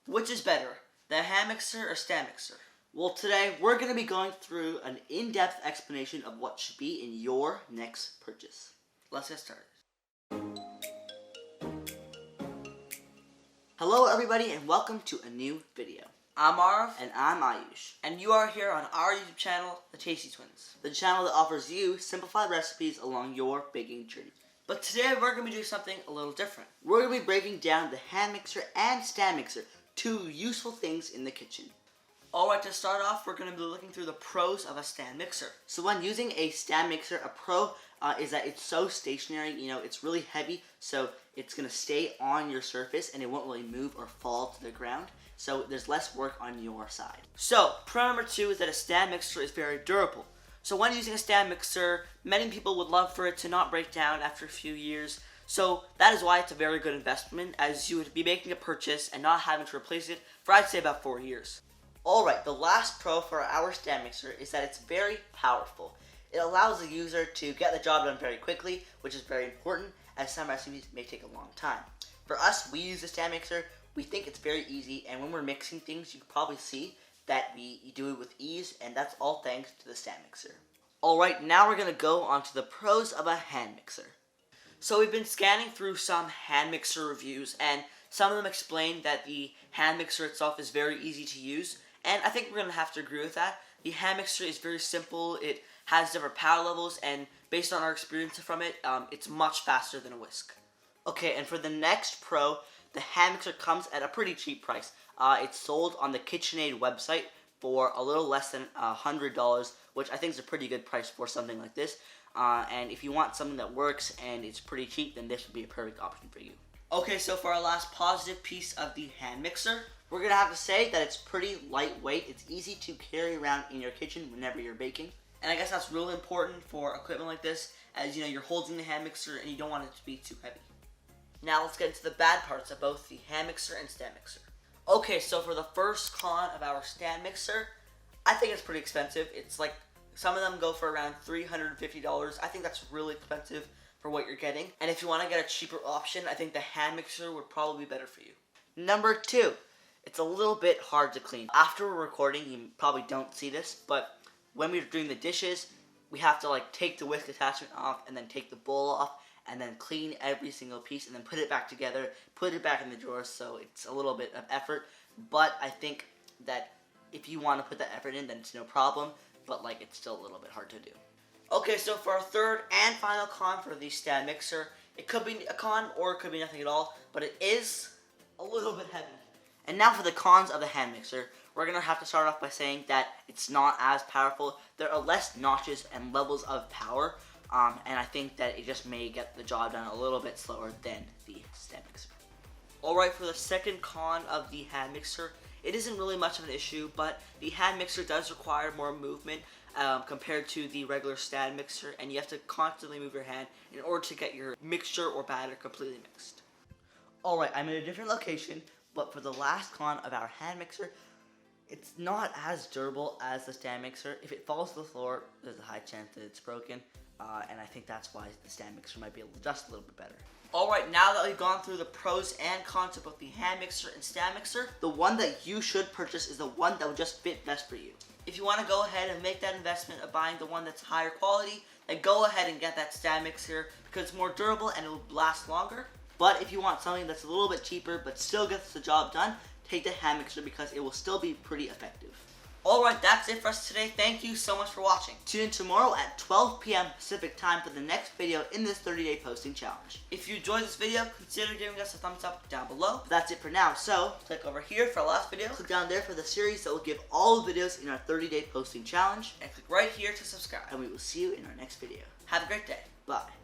Which is better, the hand mixer or stand mixer? Well, today we're going to be going through an in-depth explanation of what should be in your next purchase. Let's get started. Hello everybody and welcome to a new video. I'm Aarav and I'm Ayush, and you are here on our YouTube channel, The Tasty Twins, the channel that offers you simplified recipes along your baking journey. But today we're going to be doing something a little different. We're going to be breaking down the hand mixer and stand mixer, two useful things in the kitchen. Alright, to start off, we're going to be looking through the pros of a stand mixer. So when using a stand mixer, a pro is that it's so stationary, it's really heavy, so it's going to stay on your surface and it won't really move or fall to the ground. So there's less work on your side. So, pro number 2 is that a stand mixer is very durable. So when using a stand mixer, many people would love for it to not break down after a few years. So that is why it's a very good investment, as you would be making a purchase and not having to replace it for, I'd say, about 4 years. Alright, the last pro for our stand mixer is that it's very powerful. It allows the user to get the job done very quickly, which is very important, as some recipes may take a long time. For us, we use the stand mixer. We think it's very easy, and when we're mixing things, you can probably see that we do it with ease, and that's all thanks to the stand mixer. Alright, now we're going to go on to the pros of a hand mixer. So we've been scanning through some hand mixer reviews, and some of them explain that the hand mixer itself is very easy to use, and I think we're going to have to agree with that. The hand mixer is very simple, it has different power levels, and based on our experience from it, it's much faster than a whisk. Okay, and for the next pro, the hand mixer comes at a pretty cheap price. It's sold on the KitchenAid website for a little less than $100, which I think is a pretty good price for something like this. And if you want something that works and it's pretty cheap, then this would be a perfect option for you. Okay, so for our last positive piece of the hand mixer, we're going to have to say that it's pretty lightweight. It's easy to carry around in your kitchen whenever you're baking. And I guess that's really important for equipment like this, as you're holding the hand mixer and you don't want it to be too heavy. Now let's get into the bad parts of both the hand mixer and stand mixer. Okay, so for the first con of our stand mixer, I think it's pretty expensive. It's like, some of them go for around $350. I think that's really expensive for what you're getting. And if you want to get a cheaper option, I think the hand mixer would probably be better for you. Number 2, it's a little bit hard to clean. After we're recording, you probably don't see this, but when we're doing the dishes, we have to take the whisk attachment off and then take the bowl off and then clean every single piece and then put it back together, put it back in the drawer, so it's a little bit of effort. But I think that if you want to put that effort in, then it's no problem, but it's still a little bit hard to do. Okay, so for our third and final con for the stand mixer, it could be a con or it could be nothing at all, but it is a little bit heavy. And now for the cons of the hand mixer, we're going to have to start off by saying that it's not as powerful. There are less notches and levels of power, and I think that it just may get the job done a little bit slower than the stand mixer. Alright, for the second con of the hand mixer, it isn't really much of an issue, but the hand mixer does require more movement compared to the regular stand mixer, and you have to constantly move your hand in order to get your mixture or batter completely mixed. Alright, I'm in a different location, but for the last con of our hand mixer, it's not as durable as the stand mixer. If it falls to the floor, there's a high chance that it's broken, and I think that's why the stand mixer might be just a little bit better. Alright, now that we've gone through the pros and cons of both the hand mixer and stand mixer, the one that you should purchase is the one that would just fit best for you. If you want to go ahead and make that investment of buying the one that's higher quality, then go ahead and get that stand mixer because it's more durable and it will last longer. But if you want something that's a little bit cheaper but still gets the job done, take the hand mixer because it will still be pretty effective. Alright, that's it for us today. Thank you so much for watching. Tune in tomorrow at 12 p.m. Pacific time for the next video in this 30-day posting challenge. If you enjoyed this video, consider giving us a thumbs up down below. But that's it for now, so click over here for our last video. Click down there for the series that will give all the videos in our 30-day posting challenge. And click right here to subscribe. And we will see you in our next video. Have a great day. Bye.